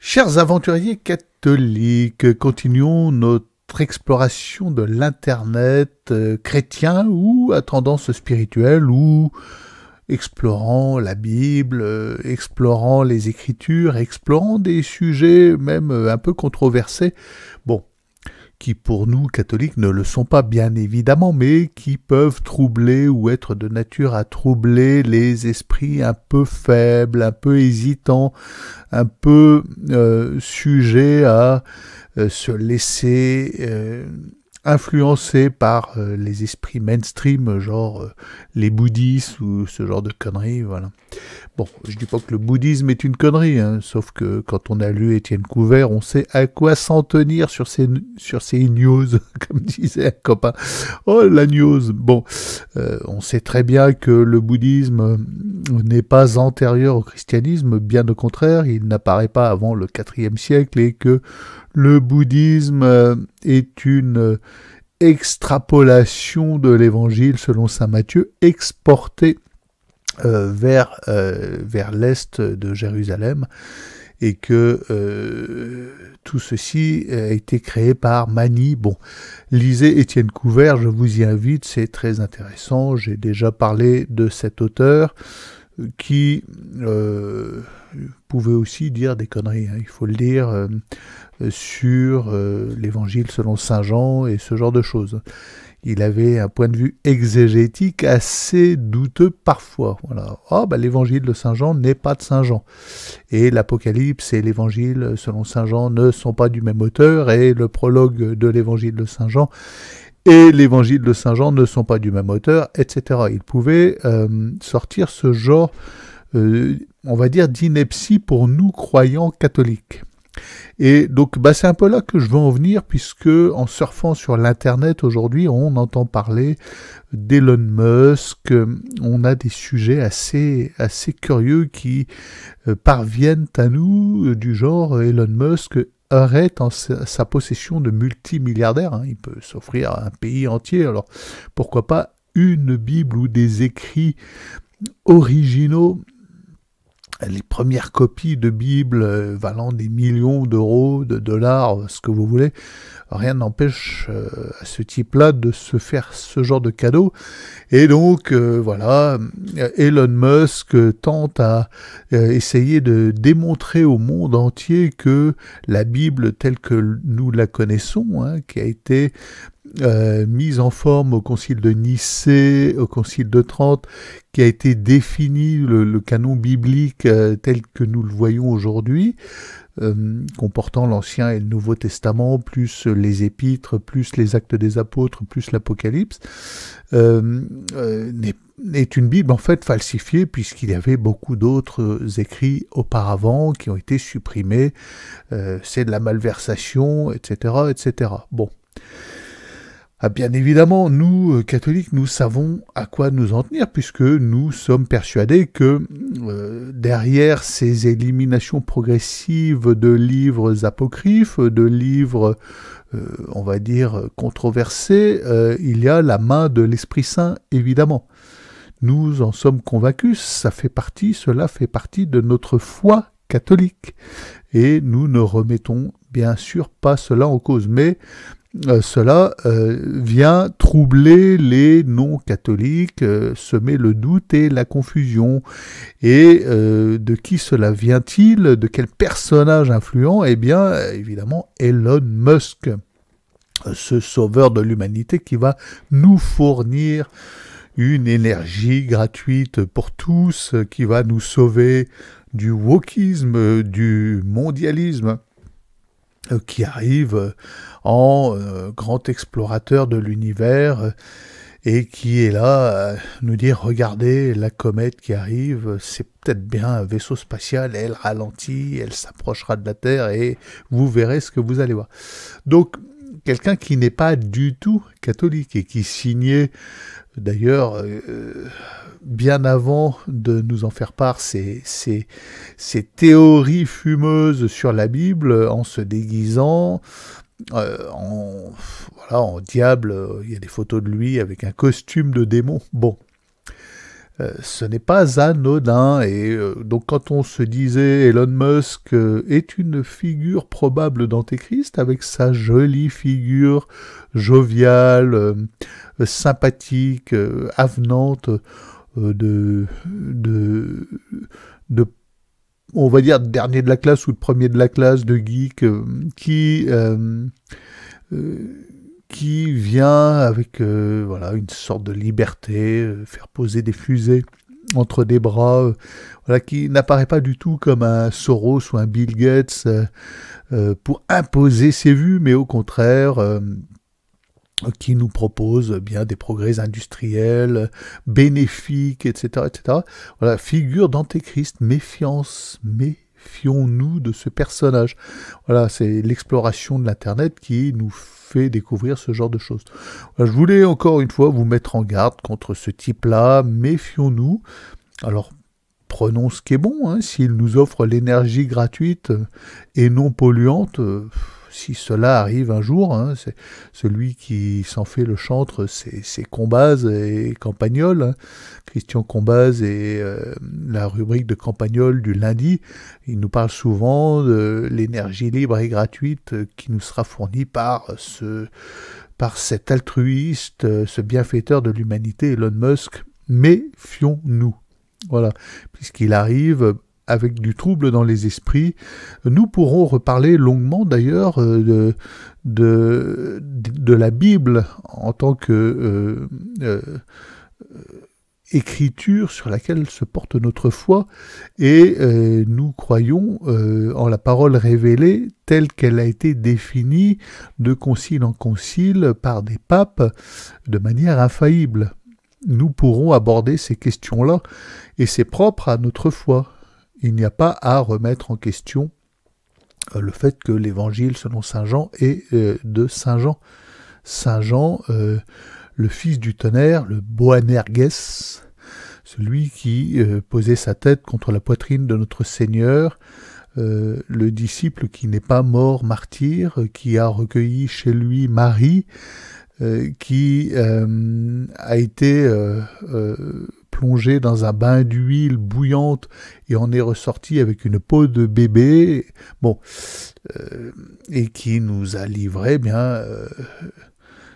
Chers aventuriers catholiques, continuons notre exploration de l'Internet chrétien ou à tendance spirituelle ou explorant la Bible, explorant les Écritures, explorant des sujets même un peu controversés. Bon, qui pour nous catholiques ne le sont pas bien évidemment, mais qui peuvent troubler ou être de nature à troubler les esprits un peu faibles, un peu hésitants, un peu sujets à se laisser influencés par les esprits mainstream, genre les bouddhistes ou ce genre de conneries, voilà. Bon, je dis pas que le bouddhisme est une connerie, hein, sauf que quand on a lu Étienne Couvert, on sait à quoi s'en tenir sur ces news, comme disait un copain. Oh, la news. Bon, on sait très bien que le bouddhisme n'est pas antérieur au christianisme, bien au contraire, il n'apparaît pas avant le IVe siècle et que le bouddhisme est une extrapolation de l'évangile selon saint Matthieu, exportée vers l'est de Jérusalem, et que tout ceci a été créé par Mani. Bon, lisez Étienne Couvert, je vous y invite, c'est très intéressant. J'ai déjà parlé de cet auteur qui pouvait aussi dire des conneries, hein, il faut le dire, sur l'évangile selon saint Jean et ce genre de choses. Il avait un point de vue exégétique assez douteux parfois. Voilà. Oh, bah, l'évangile de saint Jean n'est pas de saint Jean. Et l'Apocalypse et l'évangile selon saint Jean ne sont pas du même auteur, et le prologue de l'évangile de saint Jean et l'évangile de saint Jean ne sont pas du même auteur, etc. Il pouvait sortir ce genre, on va dire, d'ineptie pour nous croyants catholiques. Et donc c'est un peu là que je veux en venir, puisque en surfant sur l'internet aujourd'hui, on entend parler d'Elon Musk, on a des sujets assez curieux qui parviennent à nous, du genre Elon Musk aurait en sa possession de multimilliardaires, hein, il peut s'offrir un pays entier, alors pourquoi pas une Bible ou des écrits originaux, les premières copies de Bible valant des millions d'euros, de dollars, ce que vous voulez. Rien n'empêche à ce type-là de se faire ce genre de cadeau. Et donc, voilà, Elon Musk tente à essayer de démontrer au monde entier que la Bible telle que nous la connaissons, hein, qui a été mise en forme au concile de Nicée, au concile de Trente, qui a été défini le canon biblique tel que nous le voyons aujourd'hui, comportant l'Ancien et le Nouveau Testament, plus les Épîtres, plus les Actes des Apôtres, plus l'Apocalypse, est une Bible en fait falsifiée, puisqu'il y avait beaucoup d'autres écrits auparavant qui ont été supprimés, c'est de la malversation, etc., etc. Bon. Ah, bien évidemment, nous, catholiques, nous savons à quoi nous en tenir, puisque nous sommes persuadés que derrière ces éliminations progressives de livres apocryphes, de livres, on va dire, controversés, il y a la main de l'Esprit Saint, évidemment. Nous en sommes convaincus, cela fait partie de notre foi catholique. Et nous ne remettons bien sûr pas cela en cause, mais cela vient troubler les non-catholiques, semer le doute et la confusion. Et de qui cela vient-il? De quel personnage influent? Eh bien, évidemment, Elon Musk, ce sauveur de l'humanité qui va nous fournir une énergie gratuite pour tous, qui va nous sauver du wokisme, du mondialisme, qui arrive en grand explorateur de l'univers et qui est là à nous dire « Regardez la comète qui arrive, c'est peut-être bien un vaisseau spatial, elle ralentit, elle s'approchera de la Terre et vous verrez ce que vous allez voir. » Donc, quelqu'un qui n'est pas du tout catholique et qui signait d'ailleurs bien avant de nous en faire part ces théories fumeuses sur la Bible, en se déguisant en diable. Il y a des photos de lui avec un costume de démon. Bon, Ce n'est pas anodin, et donc quand on se disait Elon Musk est une figure probable d'Antéchrist, avec sa jolie figure joviale, sympathique, avenante, de, on va dire, dernier de la classe ou de premier de la classe, de geek, qui vient avec voilà, une sorte de liberté, faire poser des fusées entre des bras, voilà, qui n'apparaît pas du tout comme un Soros ou un Bill Gates pour imposer ses vues, mais au contraire qui nous propose bien des progrès industriels, bénéfiques, etc., etc. Voilà, figure d'Antéchrist, méfions-nous de ce personnage. Voilà, c'est l'exploration de l'Internet qui nous fait découvrir ce genre de choses. Voilà, je voulais encore une fois vous mettre en garde contre ce type-là, méfions-nous. Alors, prenons ce qui est bon, hein, s'il nous offre l'énergie gratuite et non polluante, si cela arrive un jour, hein, c'est celui qui s'en fait le chantre, c'est Combaz et Campagnol, hein, Christian Combaz et la rubrique de Campagnol du lundi, il nous parle souvent de l'énergie libre et gratuite qui nous sera fournie par cet altruiste, ce bienfaiteur de l'humanité, Elon Musk. Méfions-nous. Voilà, puisqu'il arrive avec du trouble dans les esprits. Nous pourrons reparler longuement d'ailleurs de la Bible en tant que écriture sur laquelle se porte notre foi, et nous croyons en la parole révélée telle qu'elle a été définie de concile en concile par des papes de manière infaillible. Nous pourrons aborder ces questions-là, et c'est propre à notre foi. Il n'y a pas à remettre en question le fait que l'évangile selon saint Jean est de saint Jean. Saint Jean, le fils du tonnerre, le Boanerges, celui qui posait sa tête contre la poitrine de notre Seigneur, le disciple qui n'est pas mort martyr, qui a recueilli chez lui Marie, qui a été plongé dans un bain d'huile bouillante et en est ressorti avec une peau de bébé, bon, et qui nous a livré bien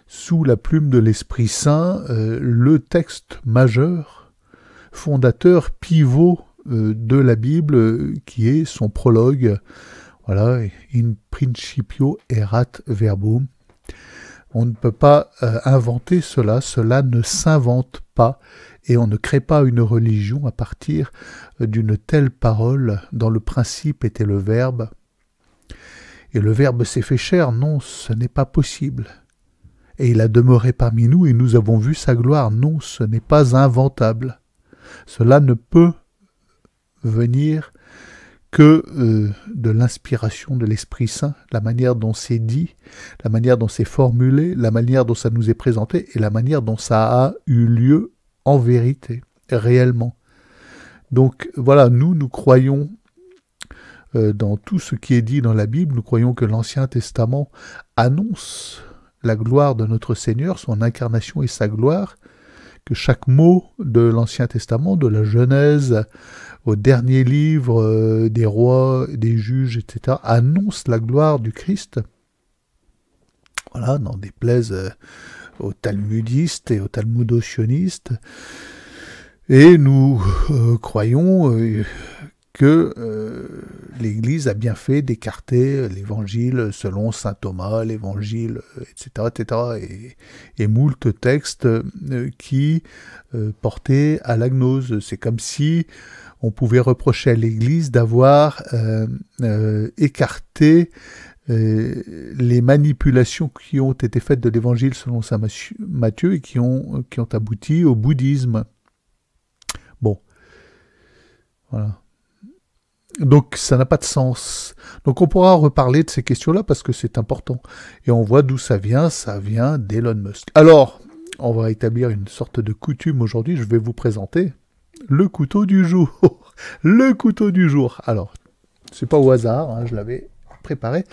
sous la plume de l'Esprit Saint le texte majeur, fondateur, pivot de la Bible, qui est son prologue, voilà, in principio erat verbum. On ne peut pas inventer cela, cela ne s'invente pas, et on ne crée pas une religion à partir d'une telle parole. Dans le principe était le Verbe, et le Verbe s'est fait chair. Non, ce n'est pas possible. Et il a demeuré parmi nous, et nous avons vu sa gloire. Non, ce n'est pas inventable. Cela ne peut venir que de l'inspiration de l'Esprit Saint, la manière dont c'est dit, la manière dont c'est formulé, la manière dont ça nous est présenté, et la manière dont ça a eu lieu en vérité, réellement. Donc voilà, nous croyons dans tout ce qui est dit dans la Bible, nous croyons que l'Ancien Testament annonce la gloire de notre Seigneur, son incarnation et sa gloire, que chaque mot de l'Ancien Testament, de la Genèse au dernier livre des rois, des juges, etc., annonce la gloire du Christ. Voilà, n'en déplaise aux talmudistes et aux talmudo-sionistes. Et nous croyons que l'Église a bien fait d'écarter l'Évangile selon saint Thomas, l'Évangile, etc., etc., et moult textes qui portaient à la gnose. C'est comme si on pouvait reprocher à l'Église d'avoir écarté les manipulations qui ont été faites de l'Évangile selon saint Matthieu et qui ont abouti au bouddhisme. Bon, voilà. Donc ça n'a pas de sens. Donc on pourra reparler de ces questions-là parce que c'est important. Et on voit d'où ça vient d'Elon Musk. Alors, on va établir une sorte de coutume aujourd'hui, je vais vous présenter le couteau du jour. Le couteau du jour. Alors, c'est pas au hasard, hein, je l'avais préparé.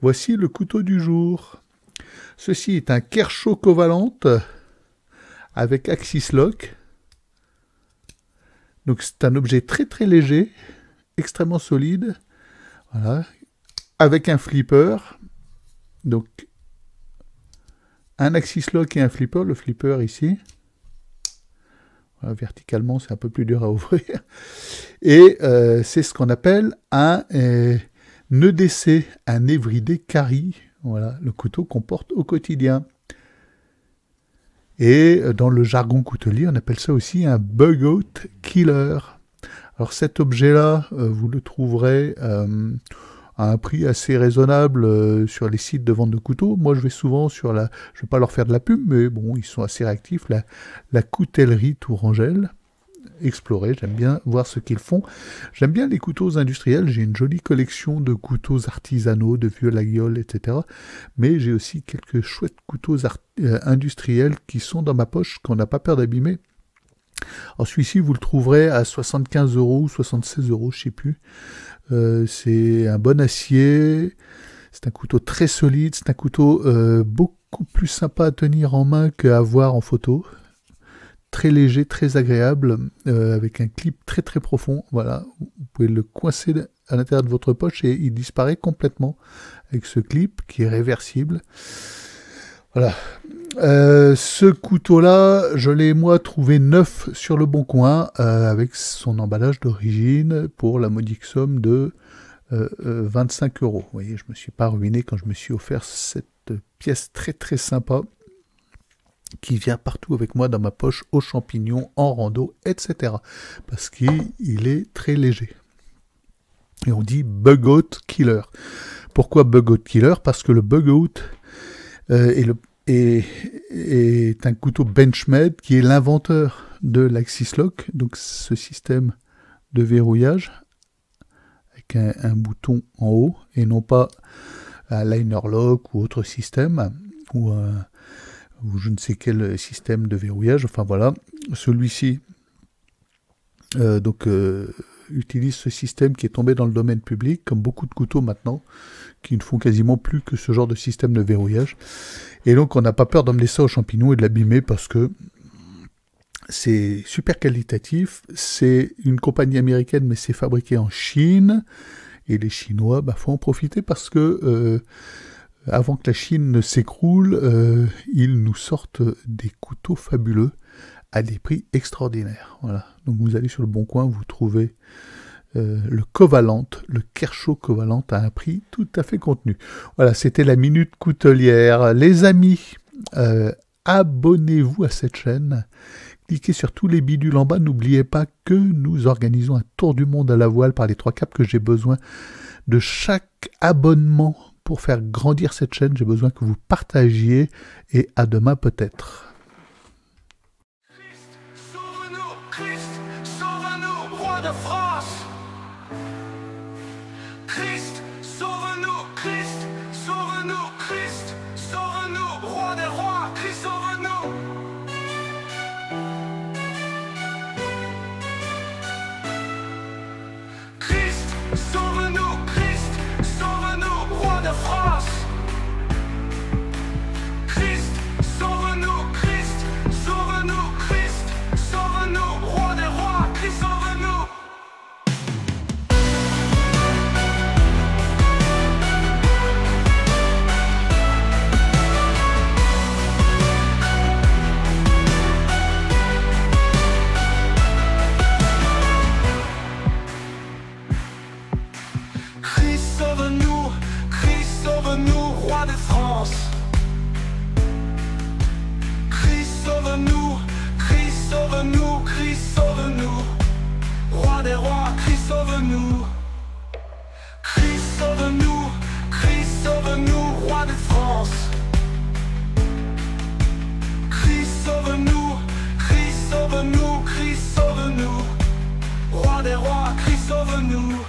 Voici le couteau du jour. Ceci est un Kershaw Covalent avec Axis Lock. Donc c'est un objet très très léger, extrêmement solide, voilà, avec un flipper, donc un axis lock et un flipper, le flipper ici, voilà, verticalement c'est un peu plus dur à ouvrir, et c'est ce qu'on appelle un EDC, un everyday carry, voilà, le couteau qu'on porte au quotidien. Et dans le jargon coutelier, on appelle ça aussi un bug-out killer. Alors cet objet-là, vous le trouverez à un prix assez raisonnable sur les sites de vente de couteaux. Moi, je vais souvent sur la... Je ne vais pas leur faire de la pub, mais bon, ils sont assez réactifs. La coutellerie Tourangelle. Explorer, j'aime bien voir ce qu'ils font. J'aime bien les couteaux industriels, j'ai une jolie collection de couteaux artisanaux, de vieux laguioles, etc. Mais j'ai aussi quelques chouettes couteaux industriels qui sont dans ma poche, qu'on n'a pas peur d'abîmer. Alors celui-ci, vous le trouverez à 75 € ou 76 €, je ne sais plus. C'est un bon acier, c'est un couteau très solide, c'est un couteau beaucoup plus sympa à tenir en main qu'à voir en photo. Très léger, très agréable, avec un clip très très profond. Voilà, vous pouvez le coincer à l'intérieur de votre poche et il disparaît complètement avec ce clip qui est réversible. Voilà. Ce couteau-là, je l'ai moi trouvé neuf sur le Bon Coin avec son emballage d'origine pour la modique somme de 25 €. Vous voyez, je ne me suis pas ruiné quand je me suis offert cette pièce très très sympa qui vient partout avec moi dans ma poche, aux champignons, en rando, etc. Parce qu'il est très léger. Et on dit bug-out killer. Pourquoi bug-out killer? Parce que le bug-out est un couteau Benchmade qui est l'inventeur de l'Axis Lock, donc ce système de verrouillage avec un bouton en haut et non pas un liner lock ou autre système ou je ne sais quel système de verrouillage. Enfin voilà, celui-ci utilise ce système qui est tombé dans le domaine public, comme beaucoup de couteaux maintenant, qui ne font quasiment plus que ce genre de système de verrouillage. Et donc on n'a pas peur d'emmener ça aux champignons et de l'abîmer parce que c'est super qualitatif. C'est une compagnie américaine, mais c'est fabriqué en Chine. Et les Chinois, faut en profiter parce que avant que la Chine ne s'écroule, ils nous sortent des couteaux fabuleux à des prix extraordinaires. Voilà. Donc vous allez sur le Bon Coin, vous trouvez le Covalent, le Kershaw Covalent à un prix tout à fait contenu. Voilà, c'était la Minute Coutelière. Les amis, abonnez-vous à cette chaîne. Cliquez sur tous les bidules en bas. N'oubliez pas que nous organisons un tour du monde à la voile par les 3 caps, que j'ai besoin de chaque abonnement pour faire grandir cette chaîne. J'ai besoin que vous partagiez et à demain peut-être. Christ, sauve-nous, Christ, sauve-nous, roi de France. Christ, sauve-nous, Christ, sauve-nous, Christ, sauve-nous, roi des rois, Christ, sauve-nous. Christ, sauve-nous, Christ, sauve-nous, roi de France. Christ, sauve-nous, Christ, sauve-nous, Christ, sauve-nous, roi des rois, Christ, sauve-nous. Christ, sauve-nous, Christ, sauve-nous, roi de France. Christ, sauve-nous, Christ, sauve-nous, Christ, sauve-nous, roi des rois, Christ, sauve-nous. Christ, sauve-nous, Christ, sauve-nous, roi de France. Christ, sauve-nous, Christ, sauve-nous, Christ, sauve-nous, roi des rois, Christ, sauve-nous.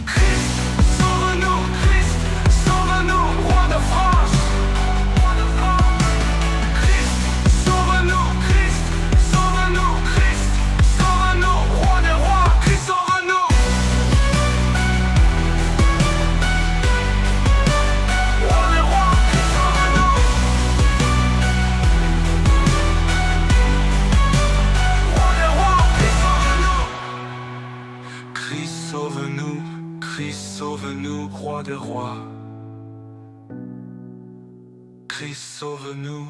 Christ, sauve-nous. sauve-nous, Christ, sauve-nous, roi des rois. Christ, sauve-nous.